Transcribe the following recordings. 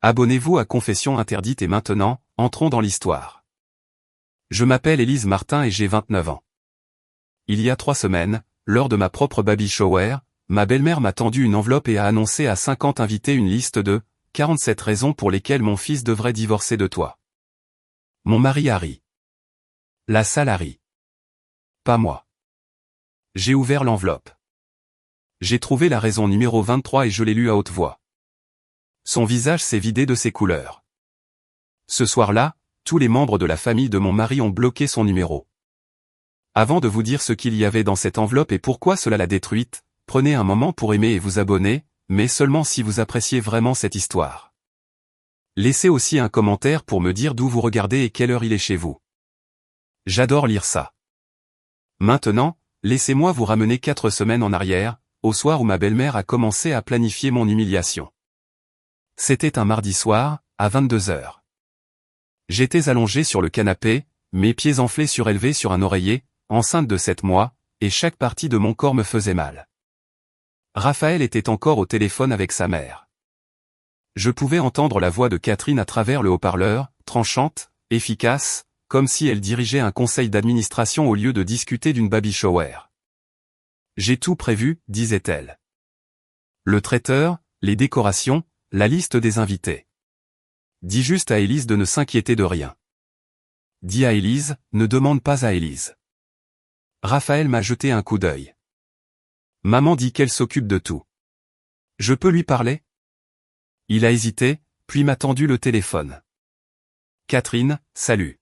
Abonnez-vous à Confessions interdites et maintenant, entrons dans l'histoire. Je m'appelle Élise Martin et j'ai 29 ans. Il y a 3 semaines, lors de ma propre baby shower, ma belle-mère m'a tendu une enveloppe et a annoncé à 50 invités une liste de 47 raisons pour lesquelles mon fils devrait divorcer de toi. Mon mari a ri. La salle a ri. Pas moi. J'ai ouvert l'enveloppe. J'ai trouvé la raison numéro 23 et je l'ai lue à haute voix. Son visage s'est vidé de ses couleurs. Ce soir-là, tous les membres de la famille de mon mari ont bloqué son numéro. Avant de vous dire ce qu'il y avait dans cette enveloppe et pourquoi cela l'a détruite, prenez un moment pour aimer et vous abonner, mais seulement si vous appréciez vraiment cette histoire. Laissez aussi un commentaire pour me dire d'où vous regardez et quelle heure il est chez vous. J'adore lire ça. Maintenant, laissez-moi vous ramener 4 semaines en arrière, au soir où ma belle-mère a commencé à planifier mon humiliation. C'était un mardi soir, à 22h. J'étais allongé sur le canapé, mes pieds enflés surélevés sur un oreiller, enceinte de 7 mois, et chaque partie de mon corps me faisait mal. Raphaël était encore au téléphone avec sa mère. Je pouvais entendre la voix de Catherine à travers le haut-parleur, tranchante, efficace, comme si elle dirigeait un conseil d'administration au lieu de discuter d'une baby shower. « J'ai tout prévu », disait-elle. Le traiteur, les décorations, la liste des invités. Dis juste à Élise de ne s'inquiéter de rien. Dis à Élise, ne demande pas à Élise. Raphaël m'a jeté un coup d'œil. Maman dit qu'elle s'occupe de tout. Je peux lui parler? Il a hésité, puis m'a tendu le téléphone. Catherine, salut.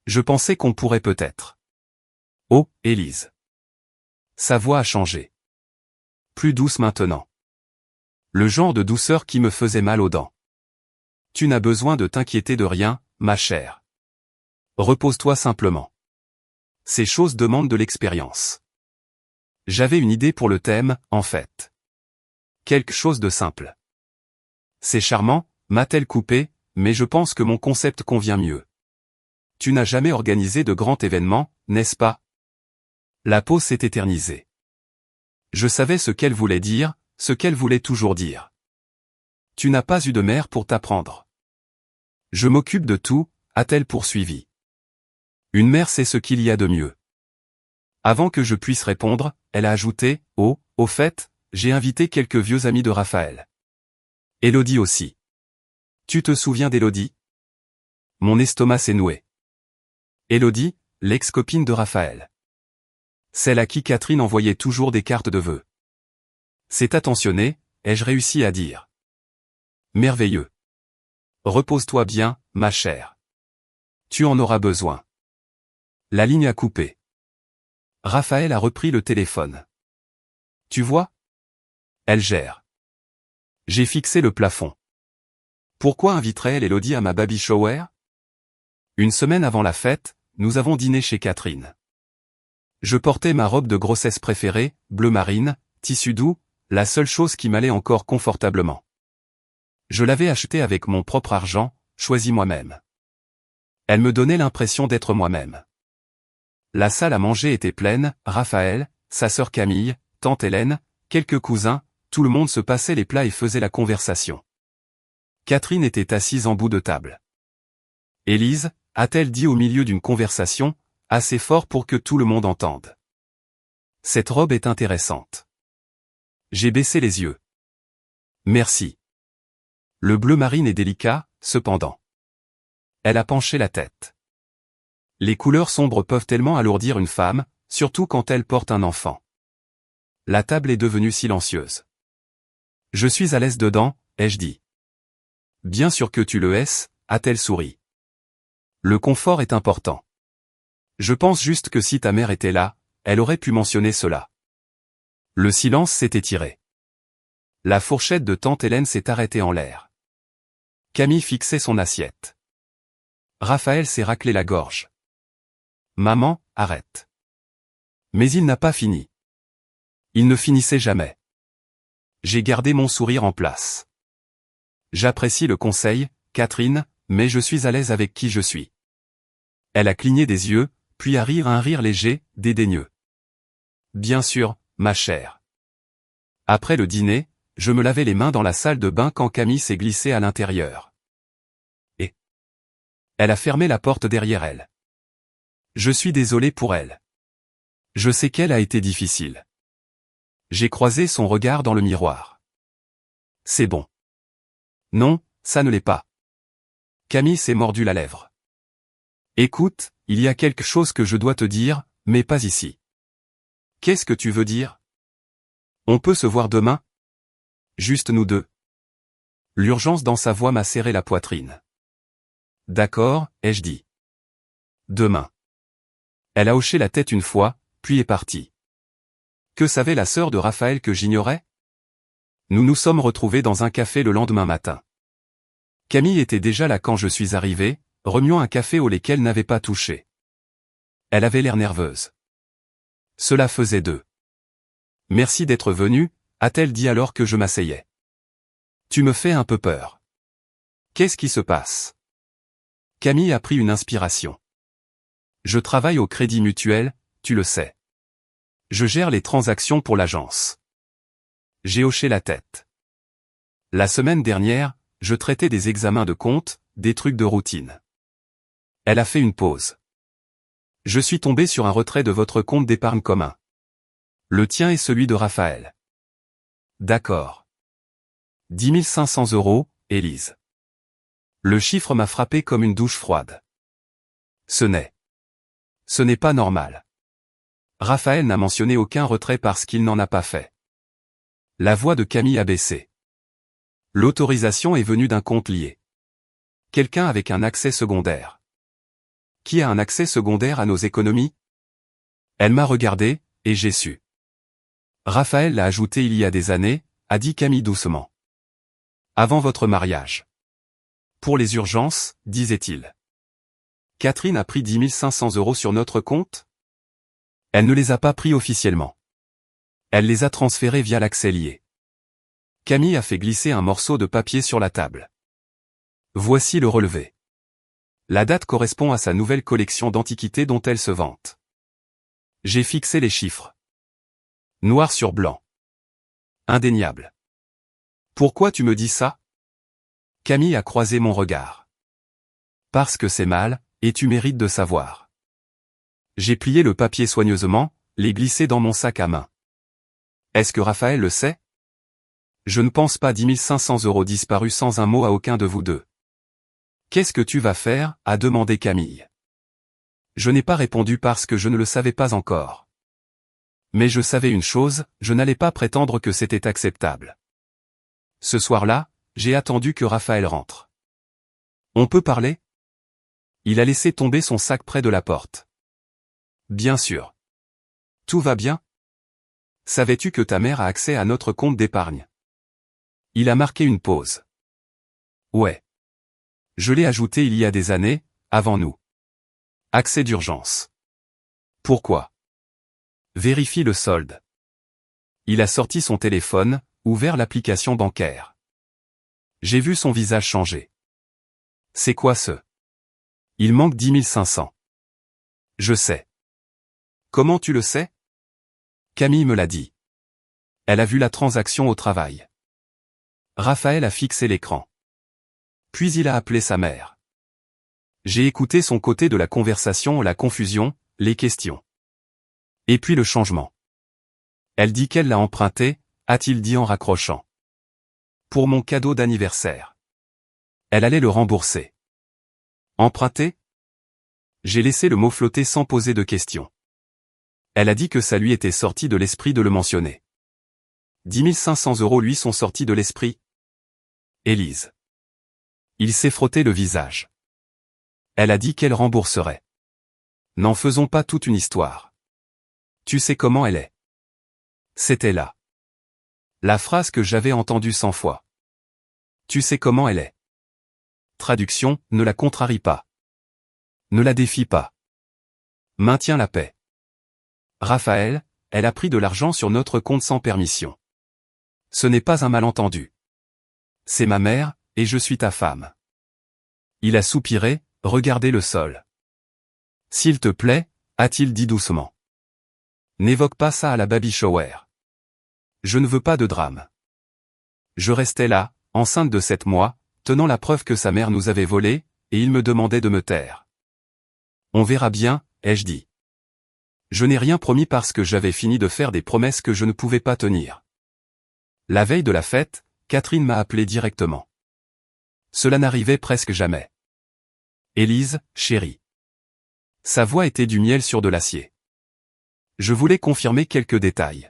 Je pensais qu'on pourrait peut-être. Oh, Élise. Sa voix a changé. Plus douce maintenant. Le genre de douceur qui me faisait mal aux dents. Tu n'as besoin de t'inquiéter de rien, ma chère. Repose-toi simplement. Ces choses demandent de l'expérience. J'avais une idée pour le thème, en fait. Quelque chose de simple. C'est charmant, m'a-t-elle coupé, mais je pense que mon concept convient mieux. Tu n'as jamais organisé de grand événement, n'est-ce pas? La pause s'est éternisée. Je savais ce qu'elle voulait dire, ce qu'elle voulait toujours dire. Tu n'as pas eu de mère pour t'apprendre. Je m'occupe de tout, a-t-elle poursuivi. Une mère sait ce qu'il y a de mieux. Avant que je puisse répondre, elle a ajouté, oh, au fait, j'ai invité quelques vieux amis de Raphaël. Élodie aussi. Tu te souviens d'Élodie? Mon estomac s'est noué. Élodie, l'ex-copine de Raphaël. Celle à qui Catherine envoyait toujours des cartes de vœux. C'est attentionné, ai-je réussi à dire. Merveilleux. Repose-toi bien, ma chère. Tu en auras besoin. La ligne a coupé. Raphaël a repris le téléphone. Tu vois? Elle gère. J'ai fixé le plafond. Pourquoi inviterait-elle Élodie à ma baby shower? Une semaine avant la fête, nous avons dîné chez Catherine. Je portais ma robe de grossesse préférée, bleu marine, tissu doux, la seule chose qui m'allait encore confortablement. Je l'avais achetée avec mon propre argent, choisi moi-même. Elle me donnait l'impression d'être moi-même. La salle à manger était pleine, Raphaël, sa sœur Camille, tante Hélène, quelques cousins, tout le monde se passait les plats et faisait la conversation. Catherine était assise en bout de table. Élise, a-t-elle dit au milieu d'une conversation, assez fort pour que tout le monde entende. Cette robe est intéressante. J'ai baissé les yeux. Merci. Le bleu marine est délicat, cependant. Elle a penché la tête. Les couleurs sombres peuvent tellement alourdir une femme, surtout quand elle porte un enfant. La table est devenue silencieuse. Je suis à l'aise dedans, ai-je dit. Bien sûr que tu le es, a-t-elle souri. Le confort est important. Je pense juste que si ta mère était là, elle aurait pu mentionner cela. Le silence s'est étiré. La fourchette de tante Hélène s'est arrêtée en l'air. Camille fixait son assiette. Raphaël s'est raclé la gorge. Maman, arrête. Mais il n'a pas fini. Il ne finissait jamais. J'ai gardé mon sourire en place. J'apprécie le conseil, Catherine, mais je suis à l'aise avec qui je suis. Elle a cligné des yeux, puis à rire un rire léger, dédaigneux. Bien sûr, ma chère. Après le dîner, je me lavais les mains dans la salle de bain quand Camille s'est glissée à l'intérieur. Et elle a fermé la porte derrière elle. Je suis désolé pour elle. Je sais qu'elle a été difficile. J'ai croisé son regard dans le miroir. C'est bon. Non, ça ne l'est pas. Camille s'est mordu la lèvre. Écoute, il y a quelque chose que je dois te dire, mais pas ici. Qu'est-ce que tu veux dire? On peut se voir demain? Juste nous deux. L'urgence dans sa voix m'a serré la poitrine. D'accord, ai-je dit. Demain. Elle a hoché la tête une fois, puis est partie. Que savait la sœur de Raphaël que j'ignorais? Nous nous sommes retrouvés dans un café le lendemain matin. Camille était déjà là quand je suis arrivé, remuant un café au lait qu'elle n'avait pas touché. Elle avait l'air nerveuse. Cela faisait 2. Merci d'être venu, a-t-elle dit alors que je m'asseyais. Tu me fais un peu peur. Qu'est-ce qui se passe? Camille a pris une inspiration. Je travaille au Crédit Mutuel, tu le sais. Je gère les transactions pour l'agence. J'ai hoché la tête. La semaine dernière, je traitais des examens de compte, des trucs de routine. Elle a fait une pause. Je suis tombé sur un retrait de votre compte d'épargne commun. Le tien et celui de Raphaël. D'accord. 10 500 €, Élise. Le chiffre m'a frappé comme une douche froide. Ce n'est pas normal. Raphaël n'a mentionné aucun retrait parce qu'il n'en a pas fait. La voix de Camille a baissé. L'autorisation est venue d'un compte lié. Quelqu'un avec un accès secondaire. Qui a un accès secondaire à nos économies? Elle m'a regardé, et j'ai su. Raphaël l'a ajouté il y a des années, a dit Camille doucement. Avant votre mariage. Pour les urgences, disait-il. Catherine a pris 10 500 € sur notre compte? Elle ne les a pas pris officiellement. Elle les a transférés via l'accès lié. Camille a fait glisser un morceau de papier sur la table. Voici le relevé. La date correspond à sa nouvelle collection d'antiquités dont elle se vante. J'ai fixé les chiffres. Noir sur blanc. Indéniable. Pourquoi tu me dis ça? Camille a croisé mon regard. Parce que c'est mal, et tu mérites de savoir. J'ai plié le papier soigneusement, l'ai glissé dans mon sac à main. Est-ce que Raphaël le sait? Je ne pense pas 10 500 € disparus sans un mot à aucun de vous deux. Qu'est-ce que tu vas faire? A demandé Camille. Je n'ai pas répondu parce que je ne le savais pas encore. Mais je savais une chose, je n'allais pas prétendre que c'était acceptable. Ce soir-là, j'ai attendu que Raphaël rentre. On peut parler? Il a laissé tomber son sac près de la porte. Bien sûr. Tout va bien? Savais-tu que ta mère a accès à notre compte d'épargne? Il a marqué une pause. Ouais. Je l'ai ajouté il y a des années, avant nous. Accès d'urgence. Pourquoi? Vérifie le solde. Il a sorti son téléphone, ouvert l'application bancaire. J'ai vu son visage changer. C'est quoi ce? Il manque 10 500. Je sais. Comment tu le sais? Camille me l'a dit. Elle a vu la transaction au travail. Raphaël a fixé l'écran. Puis il a appelé sa mère. J'ai écouté son côté de la conversation, la confusion, les questions. Et puis le changement. Elle dit qu'elle l'a emprunté, a-t-il dit en raccrochant. Pour mon cadeau d'anniversaire. Elle allait le rembourser. Emprunté? J'ai laissé le mot flotter sans poser de questions. Elle a dit que ça lui était sorti de l'esprit de le mentionner. 10 500 € lui sont sortis de l'esprit? Élise. Il s'est frotté le visage. Elle a dit qu'elle rembourserait. N'en faisons pas toute une histoire. Tu sais comment elle est. C'était là. La phrase que j'avais entendue 100 fois. Tu sais comment elle est. Traduction, ne la contrarie pas. Ne la défie pas. Maintiens la paix. Raphaël, elle a pris de l'argent sur notre compte sans permission. Ce n'est pas un malentendu. C'est ma mère, et je suis ta femme. Il a soupiré, regardé le sol. S'il te plaît, a-t-il dit doucement. N'évoque pas ça à la baby shower. Je ne veux pas de drame. Je restais là, enceinte de 7 mois, tenant la preuve que sa mère nous avait volés, et il me demandait de me taire. On verra bien, ai-je dit. Je n'ai rien promis parce que j'avais fini de faire des promesses que je ne pouvais pas tenir. La veille de la fête, Catherine m'a appelé directement. Cela n'arrivait presque jamais. Élise, chérie. Sa voix était du miel sur de l'acier. Je voulais confirmer quelques détails.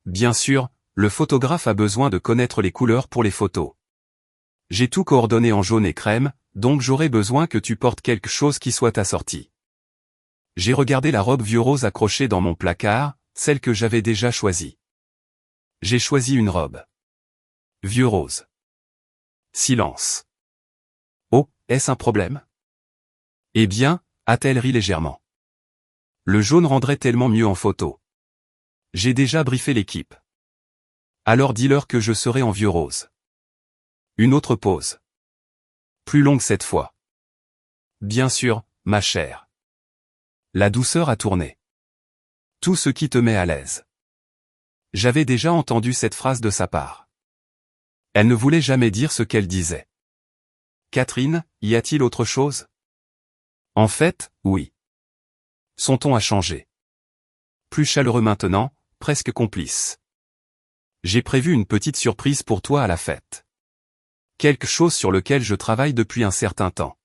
Bien sûr, le photographe a besoin de connaître les couleurs pour les photos. J'ai tout coordonné en jaune et crème, donc j'aurai besoin que tu portes quelque chose qui soit assorti. J'ai regardé la robe vieux rose accrochée dans mon placard, celle que j'avais déjà choisie. J'ai choisi une robe. Vieux rose. Silence. Oh, est-ce un problème? Eh bien, a-t-elle ri légèrement. Le jaune rendrait tellement mieux en photo. J'ai déjà briefé l'équipe. Alors dis-leur que je serai en vieux rose. Une autre pause. Plus longue cette fois. Bien sûr, ma chère. La douceur a tourné. Tout ce qui te met à l'aise. J'avais déjà entendu cette phrase de sa part. Elle ne voulait jamais dire ce qu'elle disait. Catherine, y a-t-il autre chose? En fait, oui. Son ton a changé. Plus chaleureux maintenant, presque complice. J'ai prévu une petite surprise pour toi à la fête. Quelque chose sur lequel je travaille depuis un certain temps.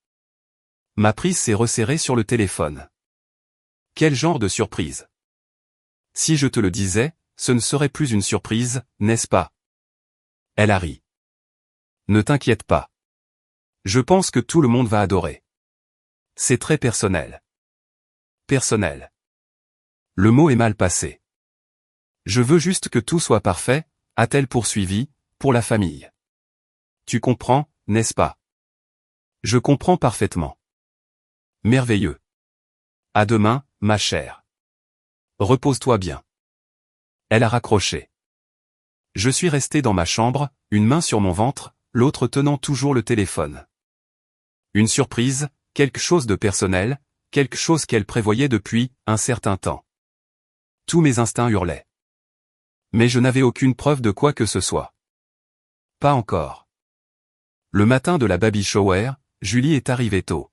Ma prise s'est resserrée sur le téléphone. Quel genre de surprise? Si je te le disais, ce ne serait plus une surprise, n'est-ce pas? Elle a ri. Ne t'inquiète pas. Je pense que tout le monde va adorer. C'est très personnel. Personnel. Le mot est mal passé. Je veux juste que tout soit parfait, a-t-elle poursuivi, pour la famille. Tu comprends, n'est-ce pas? Je comprends parfaitement. Merveilleux. À demain, ma chère. Repose-toi bien. Elle a raccroché. Je suis resté dans ma chambre, une main sur mon ventre, l'autre tenant toujours le téléphone. Une surprise, quelque chose de personnel, quelque chose qu'elle prévoyait depuis un certain temps. Tous mes instincts hurlaient. Mais je n'avais aucune preuve de quoi que ce soit. Pas encore. Le matin de la baby shower, Julie est arrivée tôt.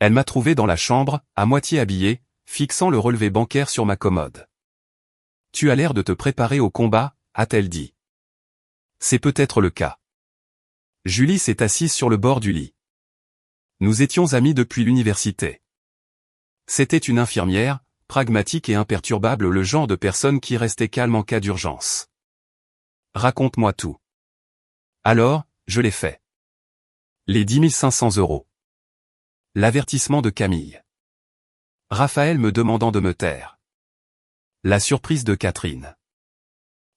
Elle m'a trouvé dans la chambre, à moitié habillée, fixant le relevé bancaire sur ma commode. Tu as l'air de te préparer au combat, a-t-elle dit. C'est peut-être le cas. Julie s'est assise sur le bord du lit. Nous étions amis depuis l'université. C'était une infirmière, pragmatique et imperturbable, le genre de personne qui restait calme en cas d'urgence. Raconte-moi tout. Alors, je l'ai fait. Les 10 500 €. L'avertissement de Camille. Raphaël me demandant de me taire. La surprise de Catherine.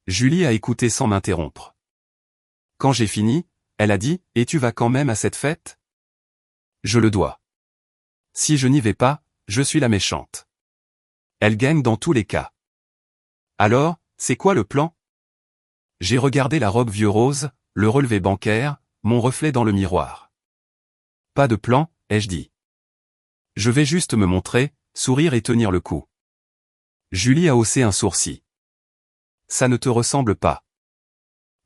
Julie a écouté sans m'interrompre. Quand j'ai fini, elle a dit « Et tu vas quand même à cette fête ?» Je le dois. Si je n'y vais pas, je suis la méchante. Elle gagne dans tous les cas. Alors, c'est quoi le plan? J'ai regardé la robe vieux rose, le relevé bancaire, mon reflet dans le miroir. Pas de plan, ai-je dit. Je vais juste me montrer, sourire et tenir le coup. Julie a haussé un sourcil. Ça ne te ressemble pas.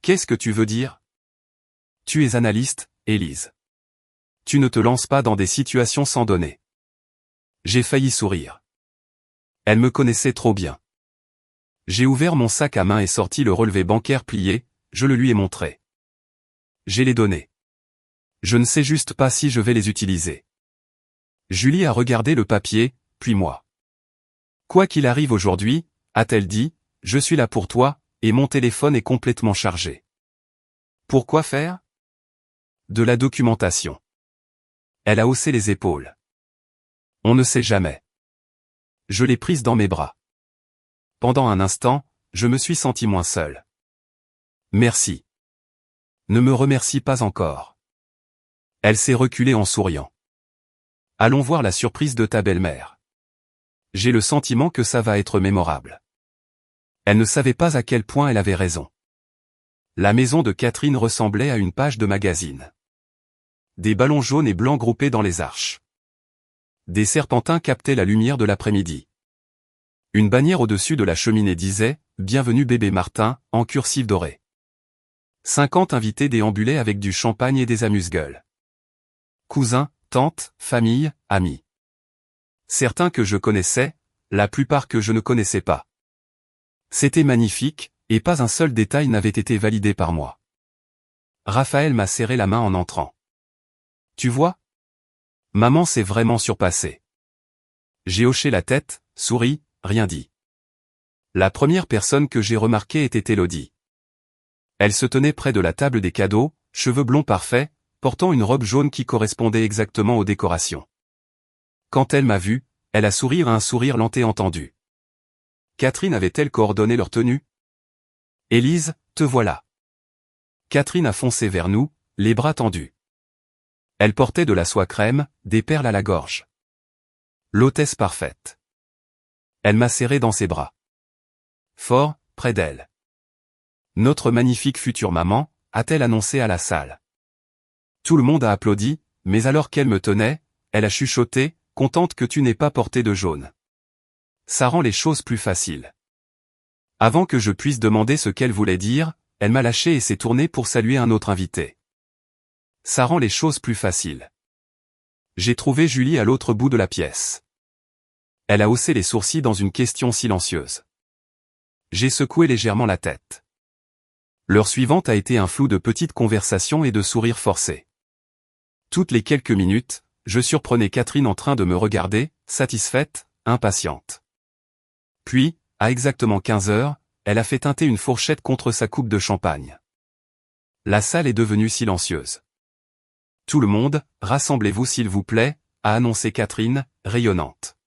Qu'est-ce que tu veux dire? Tu es analyste, Élise. Tu ne te lances pas dans des situations sans donner. J'ai failli sourire. Elle me connaissait trop bien. J'ai ouvert mon sac à main et sorti le relevé bancaire plié, je le lui ai montré. J'ai les données. Je ne sais juste pas si je vais les utiliser. Julie a regardé le papier, puis moi. Quoi qu'il arrive aujourd'hui, a-t-elle dit, je suis là pour toi, et mon téléphone est complètement chargé. Pourquoi faire? De la documentation. Elle a haussé les épaules. On ne sait jamais. Je l'ai prise dans mes bras. Pendant un instant, je me suis senti moins seul. Merci. Ne me remercie pas encore. Elle s'est reculée en souriant. Allons voir la surprise de ta belle-mère. J'ai le sentiment que ça va être mémorable. Elle ne savait pas à quel point elle avait raison. La maison de Catherine ressemblait à une page de magazine. Des ballons jaunes et blancs groupés dans les arches. Des serpentins captaient la lumière de l'après-midi. Une bannière au-dessus de la cheminée disait « Bienvenue bébé Martin » en cursive dorée. 50 invités déambulaient avec du champagne et des amuse-gueules. Cousins, tantes, famille, amis. Certains que je connaissais, la plupart que je ne connaissais pas. C'était magnifique, et pas un seul détail n'avait été validé par moi. Raphaël m'a serré la main en entrant. Tu vois? Maman s'est vraiment surpassée. J'ai hoché la tête, souri, rien dit. La première personne que j'ai remarquée était Élodie. Elle se tenait près de la table des cadeaux, cheveux blonds parfaits, portant une robe jaune qui correspondait exactement aux décorations. Quand elle m'a vu, elle a souri un sourire lent et entendu. Catherine avait-elle coordonné leur tenue? Élise, te voilà. Catherine a foncé vers nous, les bras tendus. Elle portait de la soie crème, des perles à la gorge. L'hôtesse parfaite. Elle m'a serré dans ses bras. Fort, près d'elle. Notre magnifique future maman, a-t-elle annoncé à la salle. Tout le monde a applaudi, mais alors qu'elle me tenait, elle a chuchoté, contente que tu n'aies pas porté de jaune. Ça rend les choses plus faciles. Avant que je puisse demander ce qu'elle voulait dire, elle m'a lâché et s'est tournée pour saluer un autre invité. Ça rend les choses plus faciles. J'ai trouvé Julie à l'autre bout de la pièce. Elle a haussé les sourcils dans une question silencieuse. J'ai secoué légèrement la tête. L'heure suivante a été un flou de petites conversations et de sourires forcés. Toutes les quelques minutes, je surprenais Catherine en train de me regarder, satisfaite, impatiente. Puis, à exactement 15 heures, elle a fait teinter une fourchette contre sa coupe de champagne. La salle est devenue silencieuse. Tout le monde, rassemblez-vous s'il vous plaît, a annoncé Catherine, rayonnante.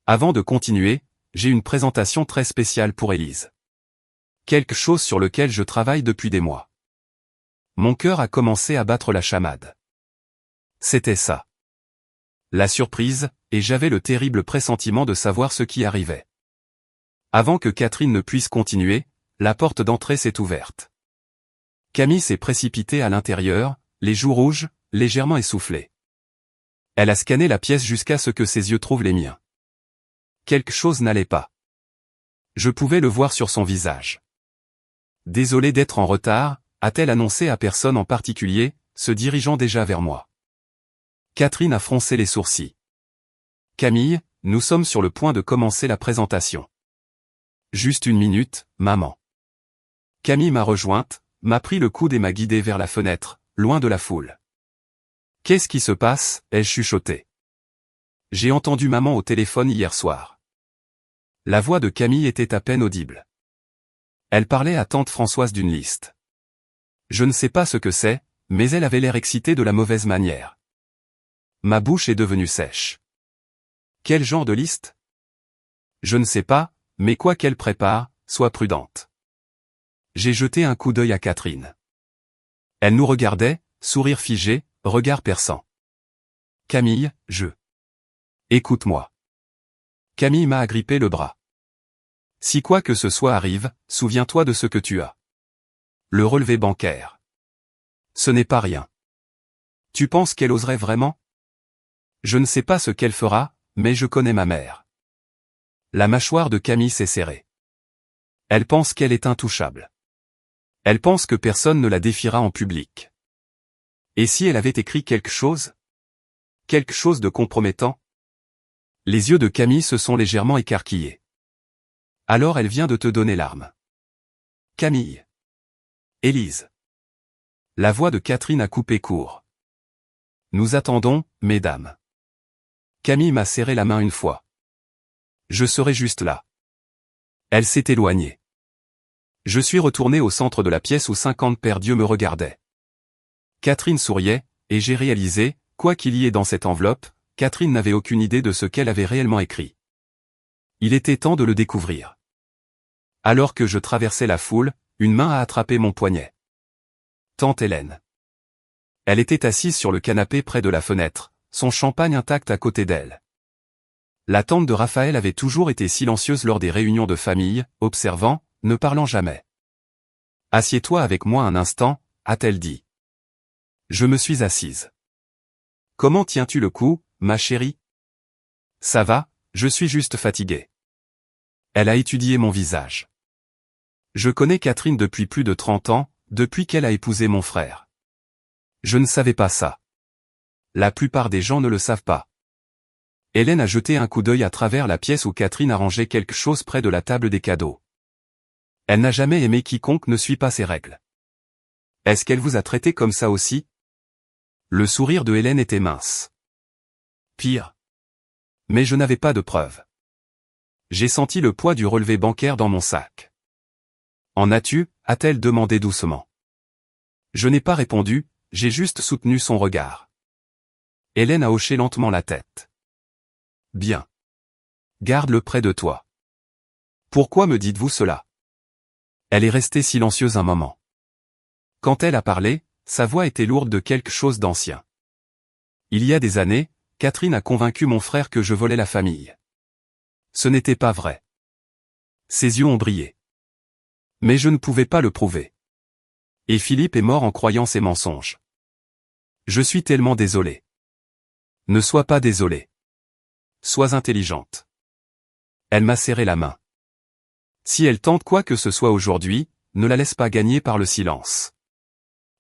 Avant de continuer, j'ai une présentation très spéciale pour Élise. Quelque chose sur lequel je travaille depuis des mois. Mon cœur a commencé à battre la chamade. C'était ça. La surprise, et j'avais le terrible pressentiment de savoir ce qui arrivait. Avant que Catherine ne puisse continuer, la porte d'entrée s'est ouverte. Camille s'est précipitée à l'intérieur, les joues rouges, légèrement essoufflées. Elle a scanné la pièce jusqu'à ce que ses yeux trouvent les miens. Quelque chose n'allait pas. Je pouvais le voir sur son visage. Désolée d'être en retard, a-t-elle annoncé à personne en particulier, se dirigeant déjà vers moi. Catherine a froncé les sourcils. Camille, nous sommes sur le point de commencer la présentation. Juste une minute, maman. Camille m'a rejointe, m'a pris le coude et m'a guidé vers la fenêtre, loin de la foule. Qu'est-ce qui se passe, ai-je chuchoté. J'ai entendu maman au téléphone hier soir. La voix de Camille était à peine audible. Elle parlait à tante Françoise d'une liste. Je ne sais pas ce que c'est, mais elle avait l'air excitée de la mauvaise manière. Ma bouche est devenue sèche. Quel genre de liste? Je ne sais pas, mais quoi qu'elle prépare, sois prudente. J'ai jeté un coup d'œil à Catherine. Elle nous regardait, sourire figé, regard perçant. Camille, Écoute-moi. Camille m'a agrippé le bras. Si quoi que ce soit arrive, souviens-toi de ce que tu as. Le relevé bancaire. Ce n'est pas rien. Tu penses qu'elle oserait vraiment? Je ne sais pas ce qu'elle fera, mais je connais ma mère. La mâchoire de Camille s'est serrée. Elle pense qu'elle est intouchable. Elle pense que personne ne la défiera en public. Et si elle avait écrit quelque chose? Quelque chose de compromettant? Les yeux de Camille se sont légèrement écarquillés. Alors elle vient de te donner l'arme. Camille. Élise. La voix de Catherine a coupé court. Nous attendons, mesdames. Camille m'a serré la main une fois. Je serai juste là. Elle s'est éloignée. Je suis retourné au centre de la pièce où 50 paires d'yeux me regardaient. Catherine souriait, et j'ai réalisé, quoi qu'il y ait dans cette enveloppe, Catherine n'avait aucune idée de ce qu'elle avait réellement écrit. Il était temps de le découvrir. Alors que je traversais la foule, une main a attrapé mon poignet. Tante Hélène. Elle était assise sur le canapé près de la fenêtre, son champagne intact à côté d'elle. La tante de Raphaël avait toujours été silencieuse lors des réunions de famille, observant, ne parlant jamais. « Assieds-toi avec moi un instant », a-t-elle dit. Je me suis assise. « Comment tiens-tu le coup, ma chérie ? » « Ça va, je suis juste fatiguée. » Elle a étudié mon visage. Je connais Catherine depuis plus de 30 ans, depuis qu'elle a épousé mon frère. Je ne savais pas ça. La plupart des gens ne le savent pas. Hélène a jeté un coup d'œil à travers la pièce où Catherine a rangé quelque chose près de la table des cadeaux. Elle n'a jamais aimé quiconque ne suit pas ses règles. Est-ce qu'elle vous a traité comme ça aussi? Le sourire de Hélène était mince. Pire. Mais je n'avais pas de preuves. J'ai senti le poids du relevé bancaire dans mon sac. En as-tu? A-t-elle demandé doucement. Je n'ai pas répondu, j'ai juste soutenu son regard. Hélène a hoché lentement la tête. Bien. Garde-le près de toi. Pourquoi me dites-vous cela? Elle est restée silencieuse un moment. Quand elle a parlé, sa voix était lourde de quelque chose d'ancien. Il y a des années, Catherine a convaincu mon frère que je volais la famille. Ce n'était pas vrai. Ses yeux ont brillé. Mais je ne pouvais pas le prouver. Et Philippe est mort en croyant ses mensonges. Je suis tellement désolé. Ne sois pas désolé. Sois intelligente. Elle m'a serré la main. Si elle tente quoi que ce soit aujourd'hui, ne la laisse pas gagner par le silence.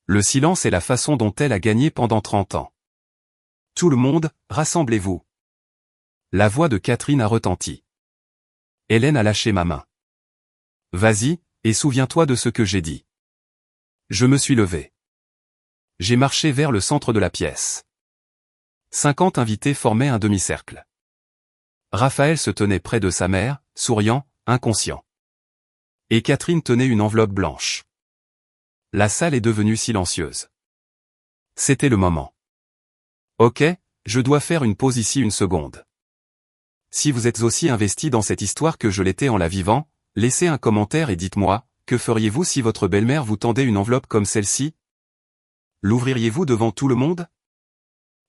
Le silence est la façon dont elle a gagné pendant 30 ans. Tout le monde, rassemblez-vous. La voix de Catherine a retenti. Hélène a lâché ma main. Vas-y, et souviens-toi de ce que j'ai dit. Je me suis levé. J'ai marché vers le centre de la pièce. 50 invités formaient un demi-cercle. Raphaël se tenait près de sa mère, souriant, inconscient. Et Catherine tenait une enveloppe blanche. La salle est devenue silencieuse. C'était le moment. Ok, je dois faire une pause ici une seconde. Si vous êtes aussi investi dans cette histoire que je l'étais en la vivant, laissez un commentaire et dites-moi, que feriez-vous si votre belle-mère vous tendait une enveloppe comme celle-ci? L'ouvririez-vous devant tout le monde?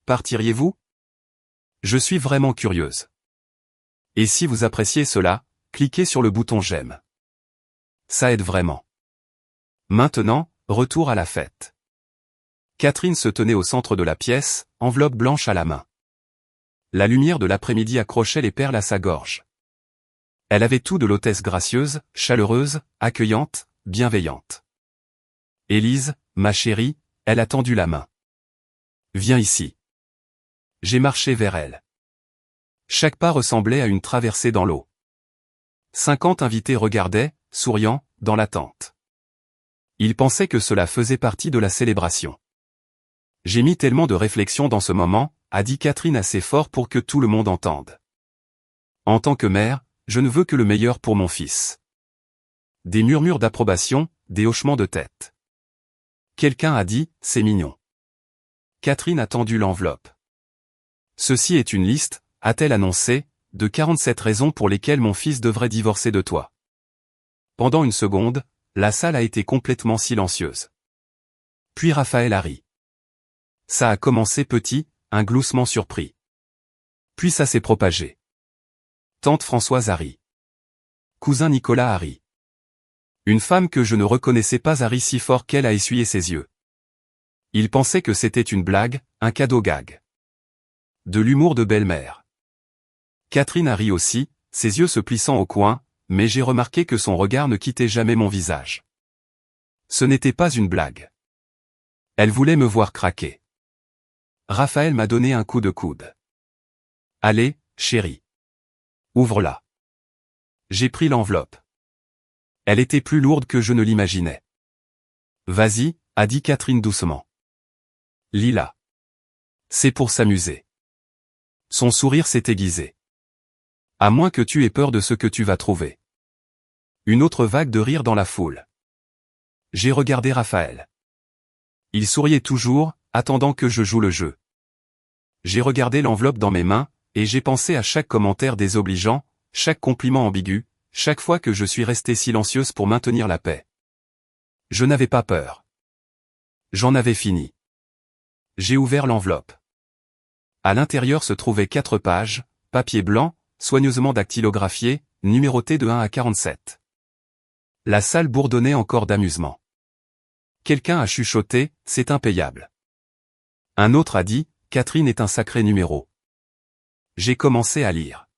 Partiriez-vous? Je suis vraiment curieuse. Et si vous appréciez cela, cliquez sur le bouton j'aime. Ça aide vraiment. Maintenant, retour à la fête. Catherine se tenait au centre de la pièce, enveloppe blanche à la main. La lumière de l'après-midi accrochait les perles à sa gorge. Elle avait tout de l'hôtesse gracieuse, chaleureuse, accueillante, bienveillante. Élise, ma chérie, elle a tendu la main. Viens ici. J'ai marché vers elle. Chaque pas ressemblait à une traversée dans l'eau. 50 invités regardaient, souriant, dans l'attente. Ils pensaient que cela faisait partie de la célébration. J'ai mis tellement de réflexion dans ce moment, a dit Catherine assez fort pour que tout le monde entende. En tant que mère, je ne veux que le meilleur pour mon fils. Des murmures d'approbation, des hochements de tête. Quelqu'un a dit, c'est mignon. Catherine a tendu l'enveloppe. Ceci est une liste, a-t-elle annoncé, de 47 raisons pour lesquelles mon fils devrait divorcer de toi. Pendant une seconde, la salle a été complètement silencieuse. Puis Raphaël a ri. Ça a commencé petit, un gloussement surpris. Puis ça s'est propagé. Tante Françoise a ri. Cousin Nicolas a ri. Une femme que je ne reconnaissais pas a ri si fort qu'elle a essuyé ses yeux. Il pensait que c'était une blague, un cadeau gag. De l'humour de belle-mère. Catherine a ri aussi, ses yeux se plissant au coin, mais j'ai remarqué que son regard ne quittait jamais mon visage. Ce n'était pas une blague. Elle voulait me voir craquer. Raphaël m'a donné un coup de coude. Allez, chérie. Ouvre-la. J'ai pris l'enveloppe. Elle était plus lourde que je ne l'imaginais. Vas-y, a dit Catherine doucement. Lis-la. C'est pour s'amuser. Son sourire s'est aiguisé. À moins que tu aies peur de ce que tu vas trouver. Une autre vague de rire dans la foule. J'ai regardé Raphaël. Il souriait toujours, attendant que je joue le jeu. J'ai regardé l'enveloppe dans mes mains, et j'ai pensé à chaque commentaire désobligeant, chaque compliment ambigu, chaque fois que je suis restée silencieuse pour maintenir la paix. Je n'avais pas peur. J'en avais fini. J'ai ouvert l'enveloppe. À l'intérieur se trouvaient 4 pages, papier blanc, soigneusement dactylographié, numéroté de 1 à 47. La salle bourdonnait encore d'amusement. Quelqu'un a chuchoté, c'est impayable. Un autre a dit, Catherine est un sacré numéro. J'ai commencé à lire.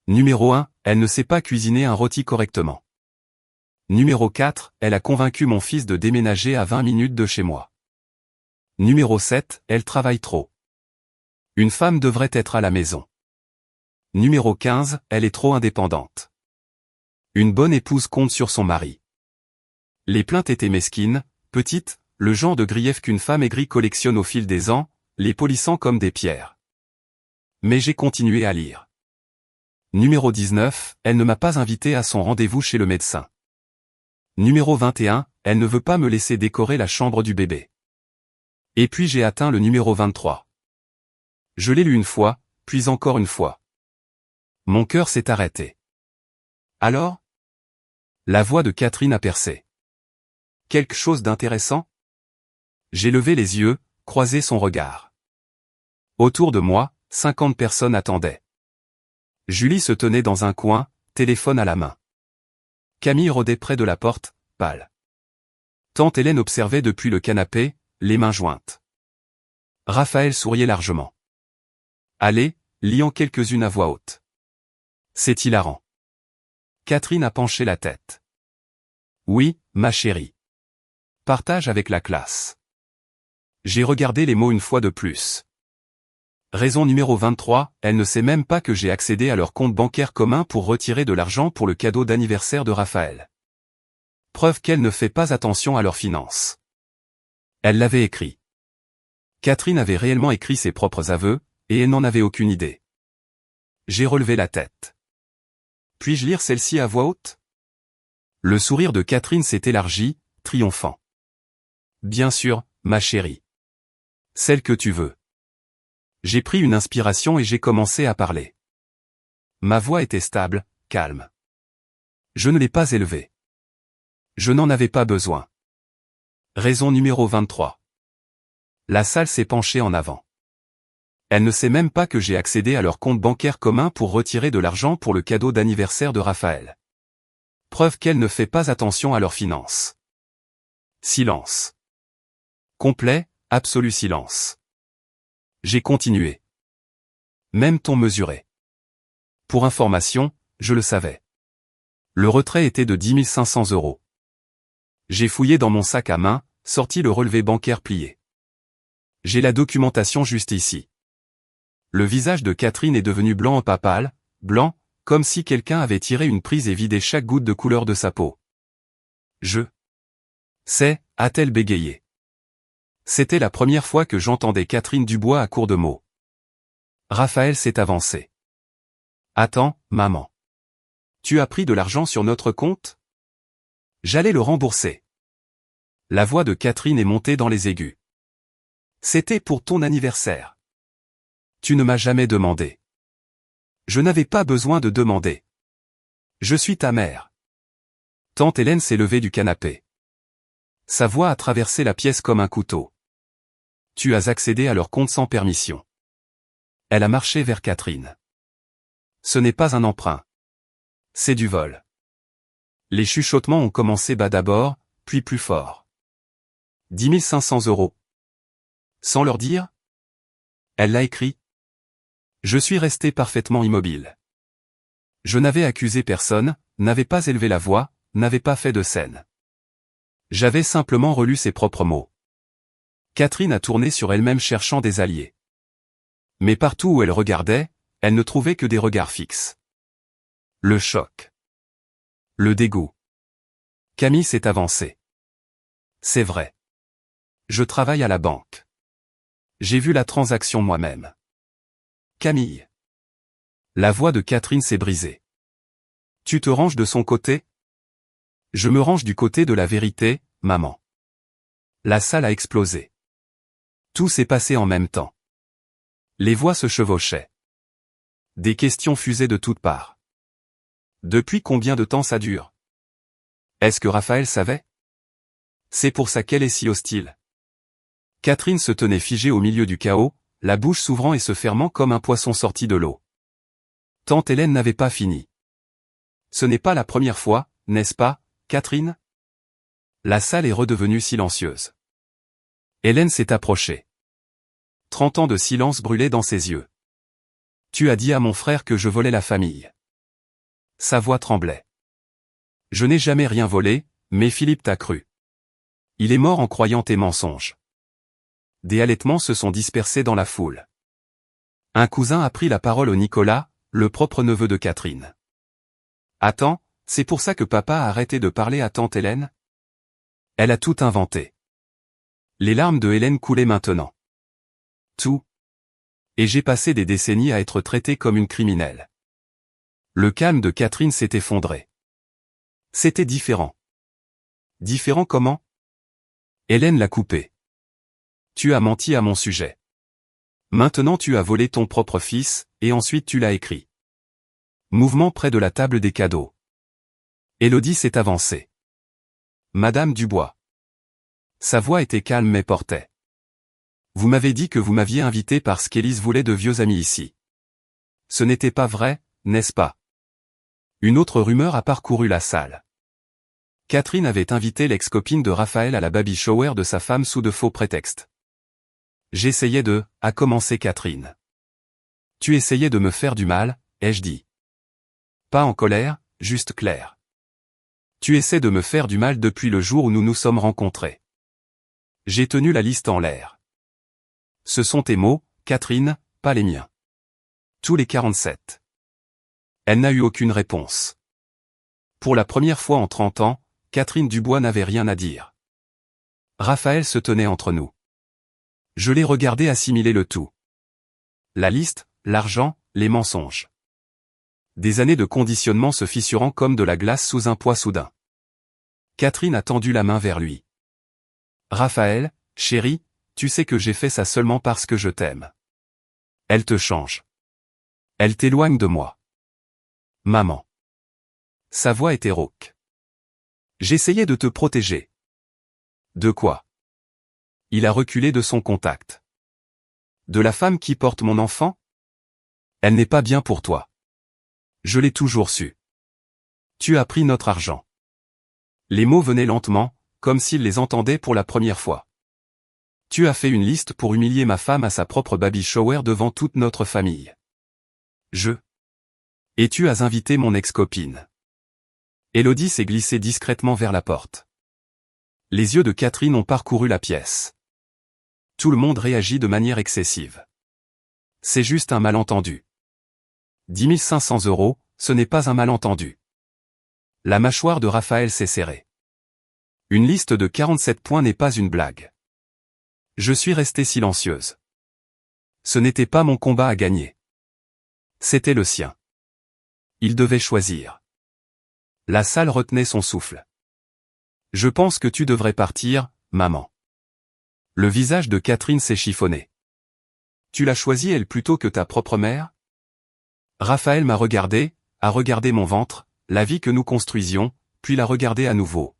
Numéro 1, elle ne sait pas cuisiner un rôti correctement. Numéro 4, elle a convaincu mon fils de déménager à 20 minutes de chez moi. Numéro 7, elle travaille trop. Une femme devrait être à la maison. Numéro 15, elle est trop indépendante. Une bonne épouse compte sur son mari. Les plaintes étaient mesquines, petites, le genre de grief qu'une femme aigrie collectionne au fil des ans, les polissant comme des pierres. Mais j'ai continué à lire. Numéro 19, elle ne m'a pas invité à son rendez-vous chez le médecin. Numéro 21, elle ne veut pas me laisser décorer la chambre du bébé. Et puis j'ai atteint le numéro 23. Je l'ai lu une fois, puis encore une fois. Mon cœur s'est arrêté. Alors? La voix de Catherine a percé. Quelque chose d'intéressant? J'ai levé les yeux, croisé son regard. Autour de moi, 50 personnes attendaient. Julie se tenait dans un coin, téléphone à la main. Camille rôdait près de la porte, pâle. Tante Hélène observait depuis le canapé, les mains jointes. Raphaël souriait largement. Allez, liant quelques-unes à voix haute. C'est hilarant. Catherine a penché la tête. Oui, ma chérie. Partage avec la classe. J'ai regardé les mots une fois de plus. Raison numéro 23, elle ne sait même pas que j'ai accédé à leur compte bancaire commun pour retirer de l'argent pour le cadeau d'anniversaire de Raphaël. Preuve qu'elle ne fait pas attention à leurs finances. Elle l'avait écrit. Catherine avait réellement écrit ses propres aveux, et elle n'en avait aucune idée. J'ai relevé la tête. Puis-je lire celle-ci à voix haute? Le sourire de Catherine s'est élargi, triomphant. Bien sûr, ma chérie. Celle que tu veux. J'ai pris une inspiration et j'ai commencé à parler. Ma voix était stable, calme. Je ne l'ai pas élevée. Je n'en avais pas besoin. Raison numéro 23. La salle s'est penchée en avant. Elle ne sait même pas que j'ai accédé à leur compte bancaire commun pour retirer de l'argent pour le cadeau d'anniversaire de Raphaël. Preuve qu'elle ne fait pas attention à leurs finances. Silence. Complet, absolu silence. J'ai continué. Même ton mesuré. Pour information, je le savais. Le retrait était de 10 500 €. J'ai fouillé dans mon sac à main, sorti le relevé bancaire plié. J'ai la documentation juste ici. Le visage de Catherine est devenu blanc en pâle, blanc, comme si quelqu'un avait tiré une prise et vidé chaque goutte de couleur de sa peau. Je sais, a-t-elle bégayé. C'était la première fois que j'entendais Catherine Dubois à court de mots. Raphaël s'est avancé. Attends, maman. Tu as pris de l'argent sur notre compte? J'allais le rembourser. La voix de Catherine est montée dans les aigus. C'était pour ton anniversaire. Tu ne m'as jamais demandé. Je n'avais pas besoin de demander. Je suis ta mère. Tante Hélène s'est levée du canapé. Sa voix a traversé la pièce comme un couteau. Tu as accédé à leur compte sans permission. Elle a marché vers Catherine. Ce n'est pas un emprunt. C'est du vol. Les chuchotements ont commencé bas d'abord, puis plus fort. 10 500 €. Sans leur dire? Elle l'a écrit. Je suis resté parfaitement immobile. Je n'avais accusé personne, n'avais pas élevé la voix, n'avais pas fait de scène. J'avais simplement relu ses propres mots. Catherine a tourné sur elle-même cherchant des alliés. Mais partout où elle regardait, elle ne trouvait que des regards fixes. Le choc. Le dégoût. Camille s'est avancée. C'est vrai. Je travaille à la banque. J'ai vu la transaction moi-même. Camille. La voix de Catherine s'est brisée. Tu te ranges de son côté? Je me range du côté de la vérité, maman. La salle a explosé. Tout s'est passé en même temps. Les voix se chevauchaient. Des questions fusaient de toutes parts. Depuis combien de temps ça dure? Est-ce que Raphaël savait? C'est pour ça qu'elle est si hostile. Catherine se tenait figée au milieu du chaos, la bouche s'ouvrant et se fermant comme un poisson sorti de l'eau. Tante Hélène n'avait pas fini. Ce n'est pas la première fois, n'est-ce pas, Catherine? La salle est redevenue silencieuse. Hélène s'est approchée. 30 ans de silence brûlaient dans ses yeux. Tu as dit à mon frère que je volais la famille. Sa voix tremblait. Je n'ai jamais rien volé, mais Philippe t'a cru. Il est mort en croyant tes mensonges. Des halètements se sont dispersés dans la foule. Un cousin a pris la parole au Nicolas, le propre neveu de Catherine. Attends, c'est pour ça que papa a arrêté de parler à tante Hélène? Elle a tout inventé. Les larmes de Hélène coulaient maintenant. Tout. Et j'ai passé des décennies à être traité comme une criminelle. Le calme de Catherine s'est effondré. C'était différent. Différent comment? Hélène l'a coupé. Tu as menti à mon sujet. Maintenant tu as volé ton propre fils, et ensuite tu l'as écrit. Mouvement près de la table des cadeaux. Élodie s'est avancée. Madame Dubois. Sa voix était calme mais portait. Vous m'avez dit que vous m'aviez invité parce qu'Élise voulait de vieux amis ici. Ce n'était pas vrai, n'est-ce pas? Une autre rumeur a parcouru la salle. Catherine avait invité l'ex-copine de Raphaël à la baby shower de sa femme sous de faux prétextes. J'essayais de, a commencé Catherine. Tu essayais de me faire du mal, ai-je dit. Pas en colère, juste clair. Tu essaies de me faire du mal depuis le jour où nous nous sommes rencontrés. J'ai tenu la liste en l'air. Ce sont tes mots, Catherine, pas les miens. Tous les 47. Elle n'a eu aucune réponse. Pour la première fois en 30 ans, Catherine Dubois n'avait rien à dire. Raphaël se tenait entre nous. Je l'ai regardé assimiler le tout. La liste, l'argent, les mensonges. Des années de conditionnement se fissurant comme de la glace sous un poids soudain. Catherine a tendu la main vers lui. Raphaël, chéri, tu sais que j'ai fait ça seulement parce que je t'aime. Elle te change. Elle t'éloigne de moi. Maman. Sa voix était rauque. J'essayais de te protéger. De quoi? Il a reculé de son contact. De la femme qui porte mon enfant? Elle n'est pas bien pour toi. Je l'ai toujours su. Tu as pris notre argent. Les mots venaient lentement, comme s'il les entendait pour la première fois. Tu as fait une liste pour humilier ma femme à sa propre baby shower devant toute notre famille. Et tu as invité mon ex-copine. Élodie s'est glissée discrètement vers la porte. Les yeux de Catherine ont parcouru la pièce. Tout le monde réagit de manière excessive. C'est juste un malentendu. 10 500 €, ce n'est pas un malentendu. La mâchoire de Raphaël s'est serrée. Une liste de 47 points n'est pas une blague. Je suis restée silencieuse. Ce n'était pas mon combat à gagner. C'était le sien. Il devait choisir. La salle retenait son souffle. Je pense que tu devrais partir, maman. Le visage de Catherine s'est chiffonné. Tu l'as choisie elle plutôt que ta propre mère? Raphaël m'a regardé, a regardé mon ventre, la vie que nous construisions, puis l'a regardé à nouveau.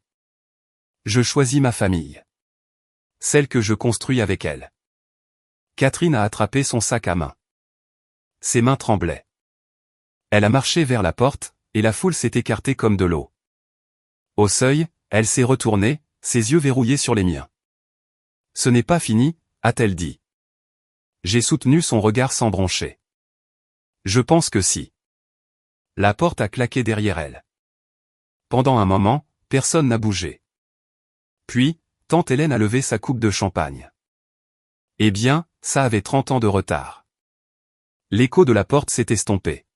Je choisis ma famille. Celle que je construis avec elle. Catherine a attrapé son sac à main. Ses mains tremblaient. Elle a marché vers la porte, et la foule s'est écartée comme de l'eau. Au seuil, elle s'est retournée, ses yeux verrouillés sur les miens. Ce n'est pas fini, a-t-elle dit. J'ai soutenu son regard sans broncher. Je pense que si. La porte a claqué derrière elle. Pendant un moment, personne n'a bougé. Puis, tante Hélène a levé sa coupe de champagne. Eh bien, ça avait 30 ans de retard. L'écho de la porte s'est estompé.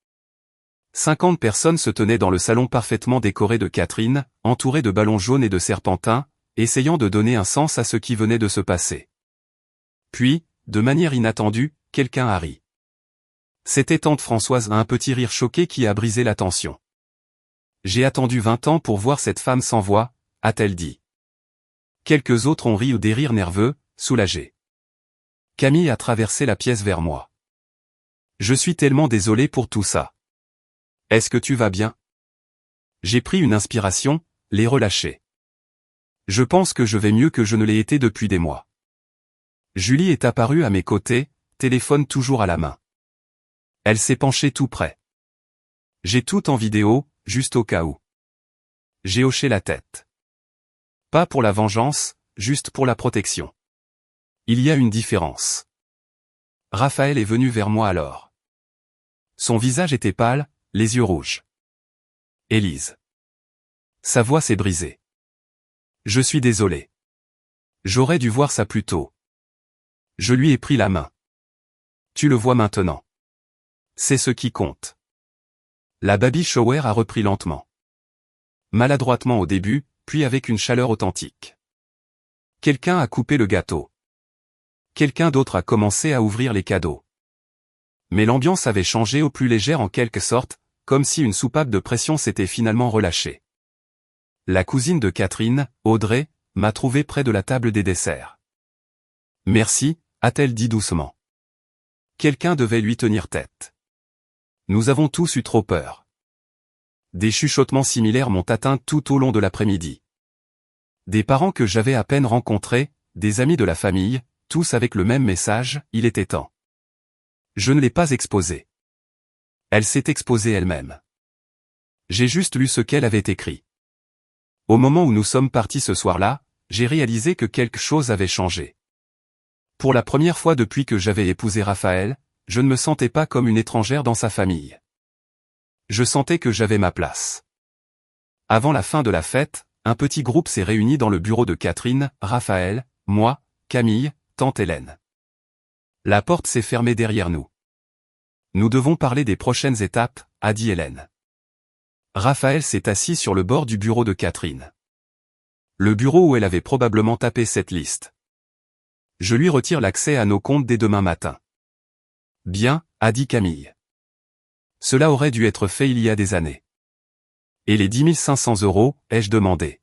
50 personnes se tenaient dans le salon parfaitement décoré de Catherine, entouré de ballons jaunes et de serpentins, essayant de donner un sens à ce qui venait de se passer. Puis, de manière inattendue, quelqu'un a ri. C'était tante Françoise, un petit rire choqué qui a brisé la tension. J'ai attendu 20 ans pour voir cette femme sans voix, a-t-elle dit. Quelques autres ont ri ou des rires nerveux, soulagés. Camille a traversé la pièce vers moi. Je suis tellement désolé pour tout ça. Est-ce que tu vas bien? J'ai pris une inspiration, l'ai relâchée. Je pense que je vais mieux que je ne l'ai été depuis des mois. Julie est apparue à mes côtés, téléphone toujours à la main. Elle s'est penchée tout près. J'ai tout en vidéo, juste au cas où. J'ai hoché la tête. Pas pour la vengeance, juste pour la protection. Il y a une différence. Raphaël est venu vers moi alors. Son visage était pâle, les yeux rouges. Élise. Sa voix s'est brisée. Je suis désolé. J'aurais dû voir ça plus tôt. Je lui ai pris la main. Tu le vois maintenant. C'est ce qui compte. La baby shower a repris lentement. Maladroitement au début, puis avec une chaleur authentique. Quelqu'un a coupé le gâteau. Quelqu'un d'autre a commencé à ouvrir les cadeaux. Mais l'ambiance avait changé au plus légère en quelque sorte, comme si une soupape de pression s'était finalement relâchée. La cousine de Catherine, Audrey, m'a trouvé près de la table des desserts. Merci, a-t-elle dit doucement. Quelqu'un devait lui tenir tête. Nous avons tous eu trop peur. Des chuchotements similaires m'ont atteint tout au long de l'après-midi. Des parents que j'avais à peine rencontrés, des amis de la famille, tous avec le même message, il était temps. Je ne l'ai pas exposée. Elle s'est exposée elle-même. J'ai juste lu ce qu'elle avait écrit. Au moment où nous sommes partis ce soir-là, j'ai réalisé que quelque chose avait changé. Pour la première fois depuis que j'avais épousé Raphaël, je ne me sentais pas comme une étrangère dans sa famille. Je sentais que j'avais ma place. Avant la fin de la fête, un petit groupe s'est réuni dans le bureau de Catherine, Raphaël, moi, Camille, tante Hélène. La porte s'est fermée derrière nous. Nous devons parler des prochaines étapes, a dit Hélène. Raphaël s'est assis sur le bord du bureau de Catherine. Le bureau où elle avait probablement tapé cette liste. Je lui retire l'accès à nos comptes dès demain matin. Bien, a dit Camille. Cela aurait dû être fait il y a des années. Et les 10 500 €, ai-je demandé.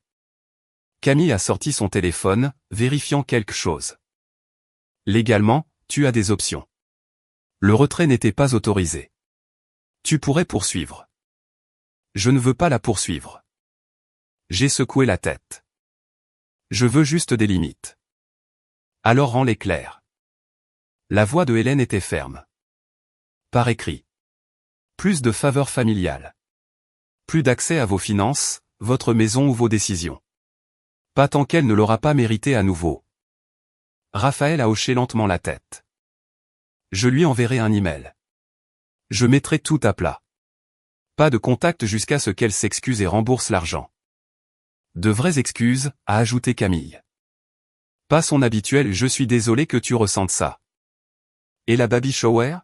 Camille a sorti son téléphone, vérifiant quelque chose. Légalement, tu as des options. Le retrait n'était pas autorisé. Tu pourrais poursuivre. Je ne veux pas la poursuivre. J'ai secoué la tête. Je veux juste des limites. Alors rends-les claires. La voix de Hélène était ferme. Par écrit. Plus de faveurs familiales. Plus d'accès à vos finances, votre maison ou vos décisions. Pas tant qu'elle ne l'aura pas mérité à nouveau. Raphaël a hoché lentement la tête. Je lui enverrai un email. Je mettrai tout à plat. Pas de contact jusqu'à ce qu'elle s'excuse et rembourse l'argent. De vraies excuses, a ajouté Camille. Pas son habituel « je suis désolé que tu ressentes ça ». Et la baby shower?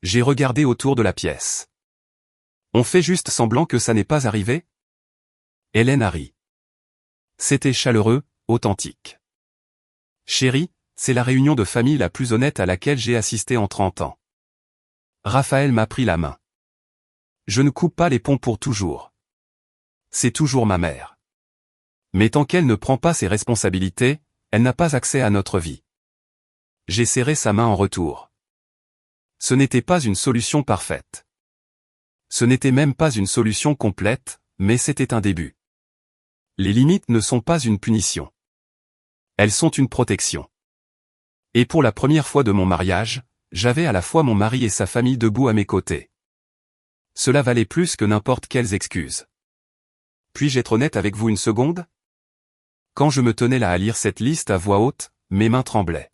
J'ai regardé autour de la pièce. On fait juste semblant que ça n'est pas arrivé? Hélène a ri. C'était chaleureux, authentique. Chérie, c'est la réunion de famille la plus honnête à laquelle j'ai assisté en 30 ans. Raphaël m'a pris la main. Je ne coupe pas les ponts pour toujours. C'est toujours ma mère. Mais tant qu'elle ne prend pas ses responsabilités, elle n'a pas accès à notre vie. J'ai serré sa main en retour. Ce n'était pas une solution parfaite. Ce n'était même pas une solution complète, mais c'était un début. Les limites ne sont pas une punition. Elles sont une protection. Et pour la première fois de mon mariage, j'avais à la fois mon mari et sa famille debout à mes côtés. Cela valait plus que n'importe quelles excuses. Puis-je être honnête avec vous une seconde? Quand je me tenais là à lire cette liste à voix haute, mes mains tremblaient.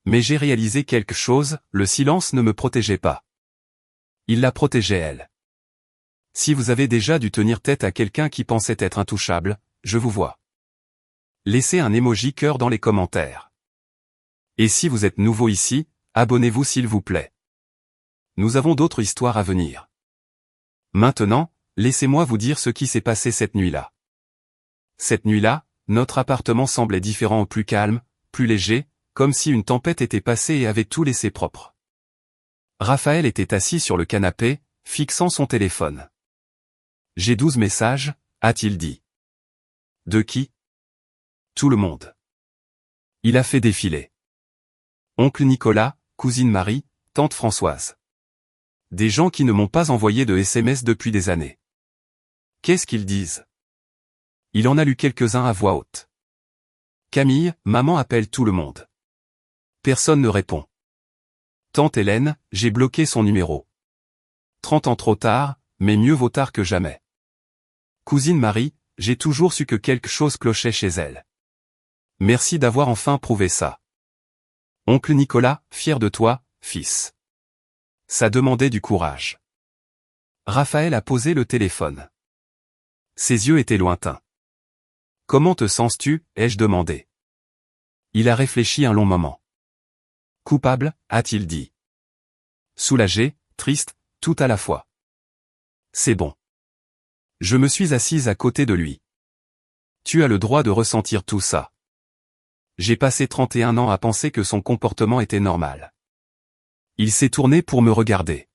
Mais j'ai réalisé quelque chose, le silence ne me protégeait pas. Il la protégeait elle. Si vous avez déjà dû tenir tête à quelqu'un qui pensait être intouchable, je vous vois. Laissez un emoji cœur dans les commentaires. Et si vous êtes nouveau ici, abonnez-vous s'il vous plaît. Nous avons d'autres histoires à venir. Maintenant, laissez-moi vous dire ce qui s'est passé cette nuit-là. Cette nuit-là, notre appartement semblait différent, plus calme, plus léger, comme si une tempête était passée et avait tout laissé propre. Raphaël était assis sur le canapé, fixant son téléphone. J'ai 12 messages, a-t-il dit. De qui? Tout le monde. Il a fait défiler. Oncle Nicolas, cousine Marie, tante Françoise. Des gens qui ne m'ont pas envoyé de SMS depuis des années. Qu'est-ce qu'ils disent? Il en a lu quelques-uns à voix haute. Camille, maman appelle tout le monde. Personne ne répond. Tante Hélène, j'ai bloqué son numéro. 30 ans trop tard, mais mieux vaut tard que jamais. Cousine Marie, j'ai toujours su que quelque chose clochait chez elle. Merci d'avoir enfin prouvé ça. Oncle Nicolas, fier de toi, fils. Ça demandait du courage. Raphaël a posé le téléphone. Ses yeux étaient lointains. Comment te sens-tu, ai-je demandé. Il a réfléchi un long moment. Coupable, a-t-il dit. Soulagé, triste, tout à la fois. C'est bon. Je me suis assise à côté de lui. Tu as le droit de ressentir tout ça. J'ai passé 31 ans à penser que son comportement était normal. Il s'est tourné pour me regarder.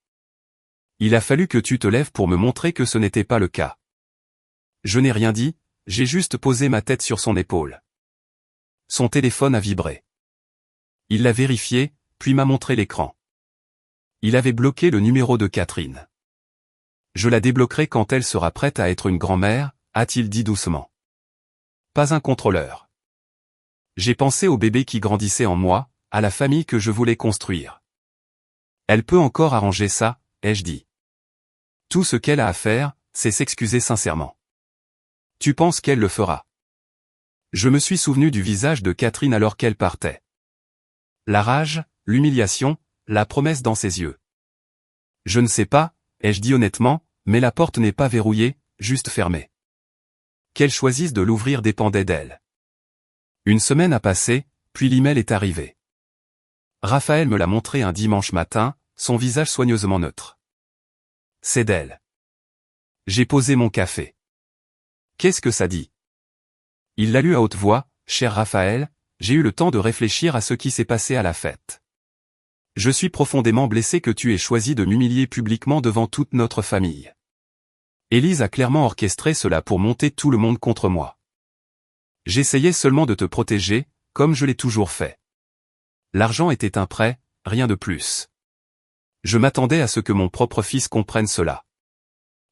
Il a fallu que tu te lèves pour me montrer que ce n'était pas le cas. Je n'ai rien dit, j'ai juste posé ma tête sur son épaule. Son téléphone a vibré. Il l'a vérifié, puis m'a montré l'écran. Il avait bloqué le numéro de Catherine. Je la débloquerai quand elle sera prête à être une grand-mère, a-t-il dit doucement. Pas un contrôleur. J'ai pensé au bébé qui grandissait en moi, à la famille que je voulais construire. Elle peut encore arranger ça, ai-je dit. Tout ce qu'elle a à faire, c'est s'excuser sincèrement. Tu penses qu'elle le fera? Je me suis souvenu du visage de Catherine alors qu'elle partait. La rage, l'humiliation, la promesse dans ses yeux. Je ne sais pas, ai-je dit honnêtement, mais la porte n'est pas verrouillée, juste fermée. Qu'elle choisisse de l'ouvrir dépendait d'elle. Une semaine a passé, puis l'email est arrivé. Raphaël me l'a montré un dimanche matin, son visage soigneusement neutre. C'est d'elle. J'ai posé mon café. Qu'est-ce que ça dit? Il l'a lu à haute voix, cher Raphaël, j'ai eu le temps de réfléchir à ce qui s'est passé à la fête. Je suis profondément blessé que tu aies choisi de m'humilier publiquement devant toute notre famille. Élise a clairement orchestré cela pour monter tout le monde contre moi. J'essayais seulement de te protéger, comme je l'ai toujours fait. L'argent était un prêt, rien de plus. Je m'attendais à ce que mon propre fils comprenne cela.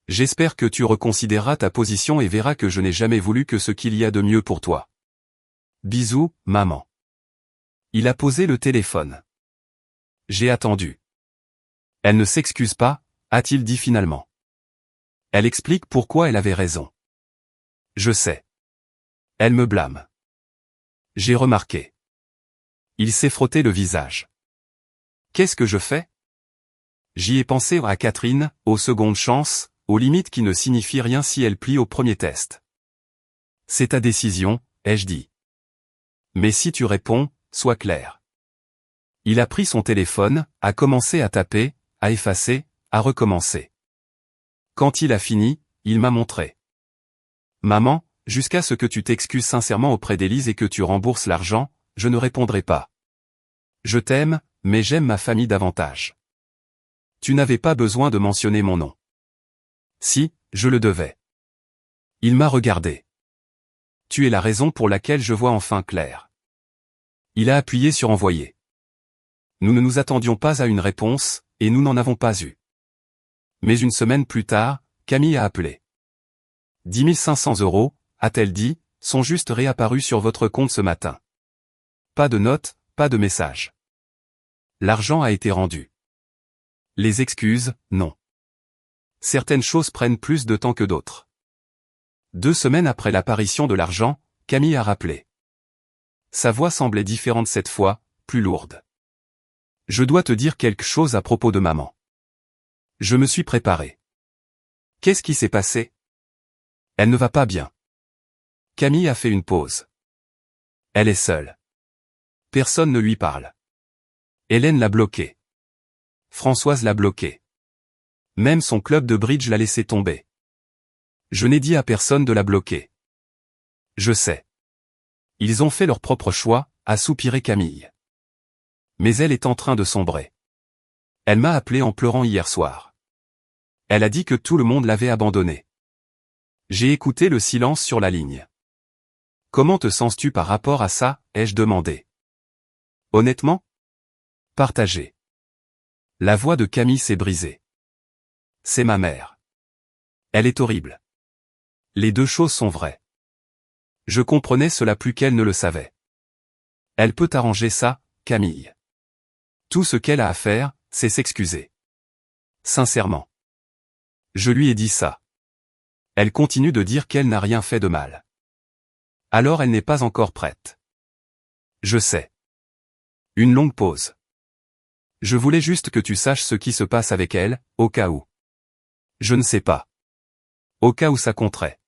J'espère que tu reconsidéreras ta position et verras que je n'ai jamais voulu que ce qu'il y a de mieux pour toi. Bisous, maman. Il a posé le téléphone. J'ai attendu. Elle ne s'excuse pas, a-t-il dit finalement. Elle explique pourquoi elle avait raison. Je sais. Elle me blâme. J'ai remarqué. Il s'est frotté le visage. Qu'est-ce que je fais? J'y ai pensé à Catherine, aux secondes chances, aux limites qui ne signifient rien si elle plie au premier test. C'est ta décision, ai-je dit. Mais si tu réponds, sois clair. Il a pris son téléphone, a commencé à taper, à effacer, à recommencer. Quand il a fini, il m'a montré. Maman, jusqu'à ce que tu t'excuses sincèrement auprès d'Élise et que tu rembourses l'argent, je ne répondrai pas. Je t'aime, mais j'aime ma famille davantage. Tu n'avais pas besoin de mentionner mon nom. Si, je le devais. Il m'a regardé. Tu es la raison pour laquelle je vois enfin clair. Il a appuyé sur envoyer. Nous ne nous attendions pas à une réponse, et nous n'en avons pas eu. Mais une semaine plus tard, Camille a appelé. 10 500 €, a-t-elle dit, sont juste réapparus sur votre compte ce matin. Pas de note, pas de message. L'argent a été rendu. Les excuses, non. Certaines choses prennent plus de temps que d'autres. 2 semaines après l'apparition de l'argent, Camille a rappelé. Sa voix semblait différente cette fois, plus lourde. Je dois te dire quelque chose à propos de maman. Je me suis préparé. Qu'est-ce qui s'est passé? Elle ne va pas bien. Camille a fait une pause. Elle est seule. Personne ne lui parle. Hélène l'a bloquée. Françoise l'a bloquée. Même son club de bridge l'a laissé tomber. Je n'ai dit à personne de la bloquer. Je sais. Ils ont fait leur propre choix, a soupiré Camille. Mais elle est en train de sombrer. Elle m'a appelé en pleurant hier soir. Elle a dit que tout le monde l'avait abandonnée. J'ai écouté le silence sur la ligne. Comment te sens-tu par rapport à ça, ai-je demandé. Honnêtement? Partagé. La voix de Camille s'est brisée. C'est ma mère. Elle est horrible. Les deux choses sont vraies. Je comprenais cela plus qu'elle ne le savait. Elle peut arranger ça, Camille. Tout ce qu'elle a à faire, c'est s'excuser. Sincèrement. Je lui ai dit ça. Elle continue de dire qu'elle n'a rien fait de mal. Alors elle n'est pas encore prête. Je sais. Une longue pause. Je voulais juste que tu saches ce qui se passe avec elle, au cas où. Je ne sais pas. Au cas où ça compterait.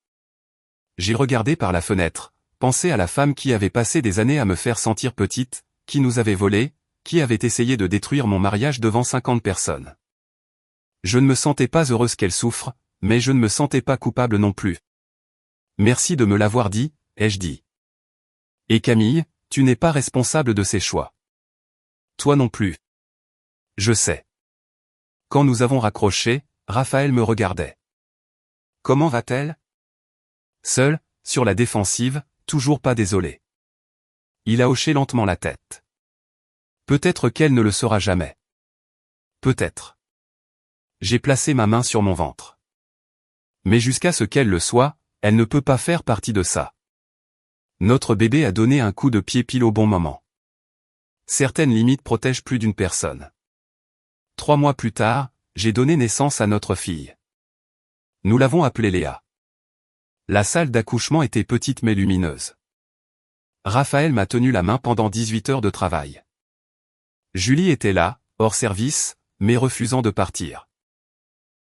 J'ai regardé par la fenêtre, pensé à la femme qui avait passé des années à me faire sentir petite, qui nous avait volé, qui avait essayé de détruire mon mariage devant 50 personnes. Je ne me sentais pas heureuse qu'elle souffre, mais je ne me sentais pas coupable non plus. Merci de me l'avoir dit, ai-je dit. Et Camille, tu n'es pas responsable de ses choix. Toi non plus. Je sais. Quand nous avons raccroché, Raphaël me regardait. Comment va-t-elle? Seule, sur la défensive, toujours pas désolé. Il a hoché lentement la tête. Peut-être qu'elle ne le sera jamais. Peut-être. J'ai placé ma main sur mon ventre. Mais jusqu'à ce qu'elle le soit, elle ne peut pas faire partie de ça. Notre bébé a donné un coup de pied pile au bon moment. Certaines limites protègent plus d'une personne. 3 mois plus tard, j'ai donné naissance à notre fille. Nous l'avons appelée Léa. La salle d'accouchement était petite mais lumineuse. Raphaël m'a tenu la main pendant 18 heures de travail. Julie était là, hors service, mais refusant de partir.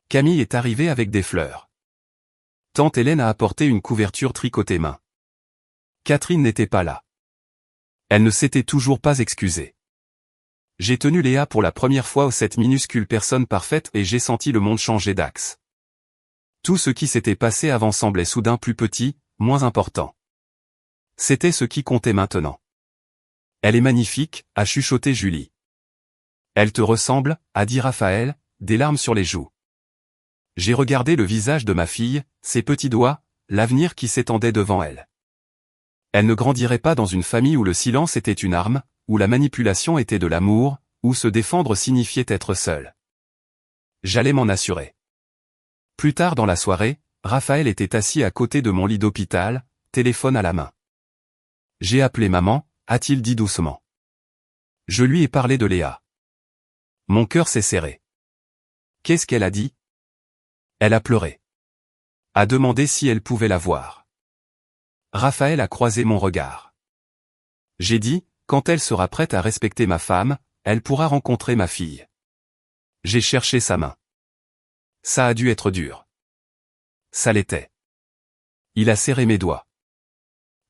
Camille est arrivée avec des fleurs. Tante Hélène a apporté une couverture tricotée main. Catherine n'était pas là. Elle ne s'était toujours pas excusée. J'ai tenu Léa pour la première fois cette minuscule personne parfaite et j'ai senti le monde changer d'axe. Tout ce qui s'était passé avant semblait soudain plus petit, moins important. C'était ce qui comptait maintenant. Elle est magnifique, a chuchoté Julie. Elle te ressemble, a dit Raphaël, des larmes sur les joues. J'ai regardé le visage de ma fille, ses petits doigts, l'avenir qui s'étendait devant elle. Elle ne grandirait pas dans une famille où le silence était une arme, où la manipulation était de l'amour, où se défendre signifiait être seul. J'allais m'en assurer. Plus tard dans la soirée, Raphaël était assis à côté de mon lit d'hôpital, téléphone à la main. J'ai appelé maman, a-t-il dit doucement. Je lui ai parlé de Léa. Mon cœur s'est serré. Qu'est-ce qu'elle a dit? Elle a pleuré. A demandé si elle pouvait la voir. Raphaël a croisé mon regard. J'ai dit, quand elle sera prête à respecter ma femme, elle pourra rencontrer ma fille. J'ai cherché sa main. Ça a dû être dur. Ça l'était. Il a serré mes doigts.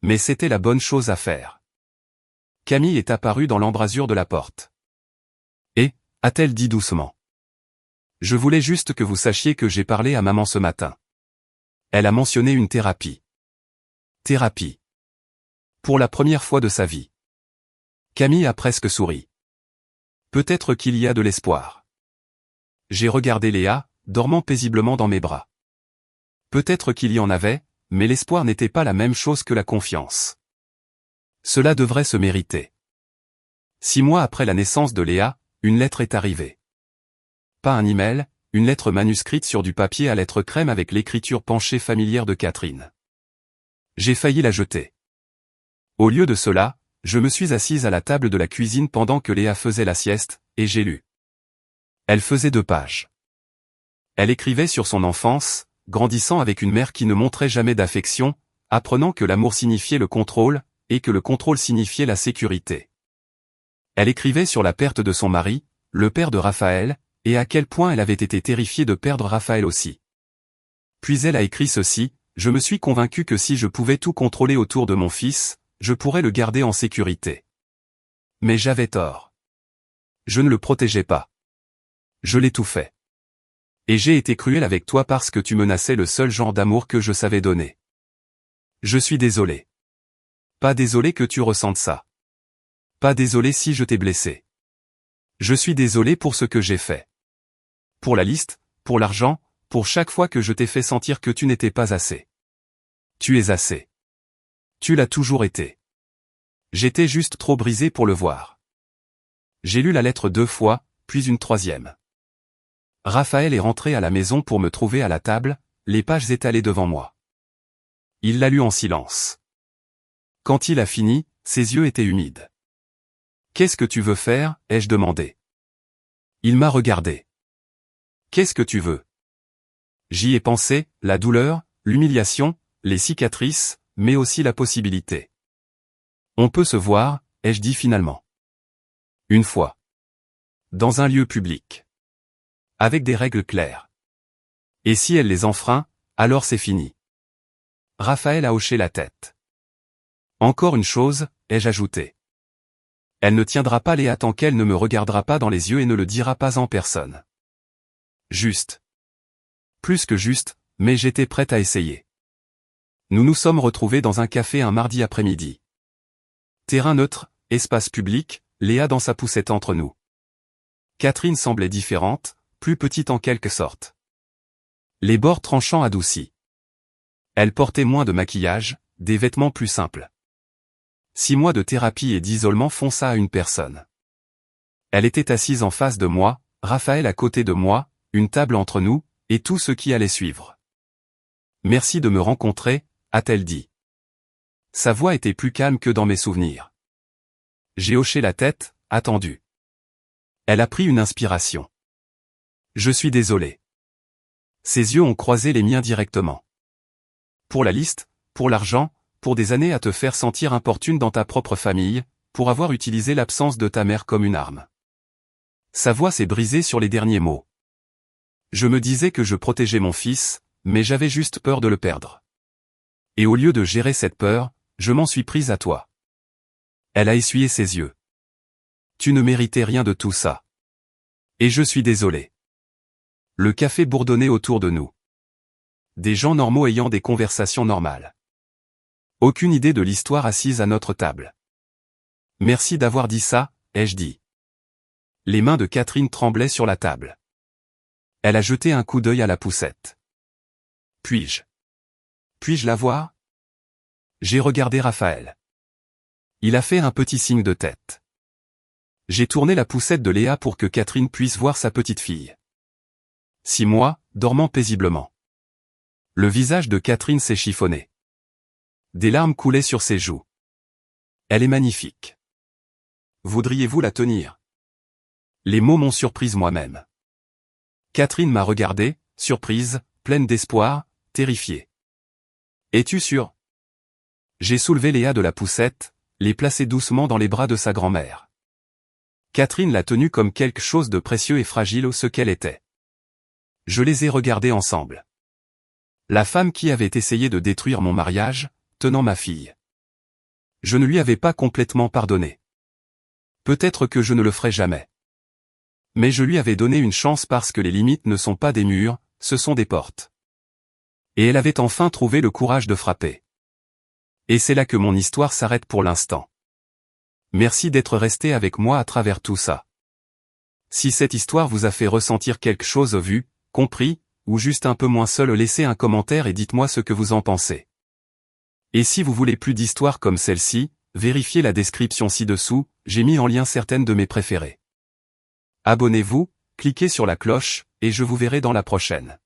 Mais c'était la bonne chose à faire. Camille est apparue dans l'embrasure de la porte. Et, a-t-elle dit doucement. Je voulais juste que vous sachiez que j'ai parlé à maman ce matin. Elle a mentionné une thérapie. Thérapie. Pour la première fois de sa vie. Camille a presque souri. Peut-être qu'il y a de l'espoir. J'ai regardé Léa, dormant paisiblement dans mes bras. Peut-être qu'il y en avait, mais l'espoir n'était pas la même chose que la confiance. Cela devrait se mériter. 6 mois après la naissance de Léa, une lettre est arrivée. Pas un email, une lettre manuscrite sur du papier à lettres crème avec l'écriture penchée familière de Catherine. J'ai failli la jeter. Au lieu de cela, je me suis assise à la table de la cuisine pendant que Léa faisait la sieste, et j'ai lu. Elle faisait 2 pages. Elle écrivait sur son enfance, grandissant avec une mère qui ne montrait jamais d'affection, apprenant que l'amour signifiait le contrôle, et que le contrôle signifiait la sécurité. Elle écrivait sur la perte de son mari, le père de Raphaël, et à quel point elle avait été terrifiée de perdre Raphaël aussi. Puis elle a écrit ceci, je me suis convaincu que si je pouvais tout contrôler autour de mon fils, je pourrais le garder en sécurité. Mais j'avais tort. Je ne le protégeais pas. Je l'étouffais. Et j'ai été cruel avec toi parce que tu menaçais le seul genre d'amour que je savais donner. Je suis désolé. Pas désolé que tu ressentes ça. Pas désolé si je t'ai blessé. Je suis désolé pour ce que j'ai fait. Pour la liste, pour l'argent, pour chaque fois que je t'ai fait sentir que tu n'étais pas assez. Tu es assez. Tu l'as toujours été. J'étais juste trop brisé pour le voir. J'ai lu la lettre 2 fois, puis une 3e. Raphaël est rentré à la maison pour me trouver à la table, les pages étalées devant moi. Il l'a lu en silence. Quand il a fini, ses yeux étaient humides. « Qu'est-ce que tu veux faire ?» ai-je demandé. Il m'a regardé. « Qu'est-ce que tu veux ?» J'y ai pensé, la douleur, l'humiliation, les cicatrices, mais aussi la possibilité. « On peut se voir ?» ai-je dit finalement. Une fois. Dans un lieu public. Avec des règles claires. Et si elle les enfreint, alors c'est fini. Raphaël a hoché la tête. Encore une chose, ai-je ajouté. Elle ne tiendra pas Léa tant qu'elle ne me regardera pas dans les yeux et ne le dira pas en personne. Juste. Plus que juste, mais j'étais prête à essayer. Nous nous sommes retrouvés dans un café un mardi après-midi. Terrain neutre, espace public, Léa dans sa poussette entre nous. Catherine semblait différente, plus petite en quelque sorte. Les bords tranchants adoucis. Elle portait moins de maquillage, des vêtements plus simples. 6 mois de thérapie et d'isolement font ça à une personne. Elle était assise en face de moi, Raphaël à côté de moi, une table entre nous, et tout ce qui allait suivre. Merci de me rencontrer, a-t-elle dit. Sa voix était plus calme que dans mes souvenirs. J'ai hoché la tête, attendu. Elle a pris une inspiration. Je suis désolé. Ses yeux ont croisé les miens directement. Pour la liste, pour l'argent, pour des années à te faire sentir importune dans ta propre famille, pour avoir utilisé l'absence de ta mère comme une arme. Sa voix s'est brisée sur les derniers mots. Je me disais que je protégeais mon fils, mais j'avais juste peur de le perdre. Et au lieu de gérer cette peur, je m'en suis prise à toi. Elle a essuyé ses yeux. Tu ne méritais rien de tout ça. Et je suis désolé. Le café bourdonnait autour de nous. Des gens normaux ayant des conversations normales. Aucune idée de l'histoire assise à notre table. Merci d'avoir dit ça, ai-je dit. Les mains de Catherine tremblaient sur la table. Elle a jeté un coup d'œil à la poussette. Puis-je la voir? J'ai regardé Raphaël. Il a fait un petit signe de tête. J'ai tourné la poussette de Léa pour que Catherine puisse voir sa petite fille. 6 mois, dormant paisiblement. Le visage de Catherine s'est chiffonné. Des larmes coulaient sur ses joues. Elle est magnifique. Voudriez-vous la tenir? Les mots m'ont surprise moi-même. Catherine m'a regardé, surprise, pleine d'espoir, terrifiée. Es-tu sûre? J'ai soulevé Léa de la poussette, les placé doucement dans les bras de sa grand-mère. Catherine l'a tenue comme quelque chose de précieux et fragile ce qu'elle était. Je les ai regardés ensemble. La femme qui avait essayé de détruire mon mariage, tenant ma fille. Je ne lui avais pas complètement pardonné. Peut-être que je ne le ferai jamais. Mais je lui avais donné une chance parce que les limites ne sont pas des murs, ce sont des portes. Et elle avait enfin trouvé le courage de frapper. Et c'est là que mon histoire s'arrête pour l'instant. Merci d'être resté avec moi à travers tout ça. Si cette histoire vous a fait ressentir quelque chose vu, compris, ou juste un peu moins seul, laissez un commentaire et dites-moi ce que vous en pensez. Et si vous voulez plus d'histoires comme celle-ci, vérifiez la description ci-dessous, j'ai mis en lien certaines de mes préférées. Abonnez-vous, cliquez sur la cloche, et je vous verrai dans la prochaine.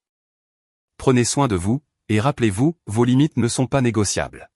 Prenez soin de vous, et rappelez-vous, vos limites ne sont pas négociables.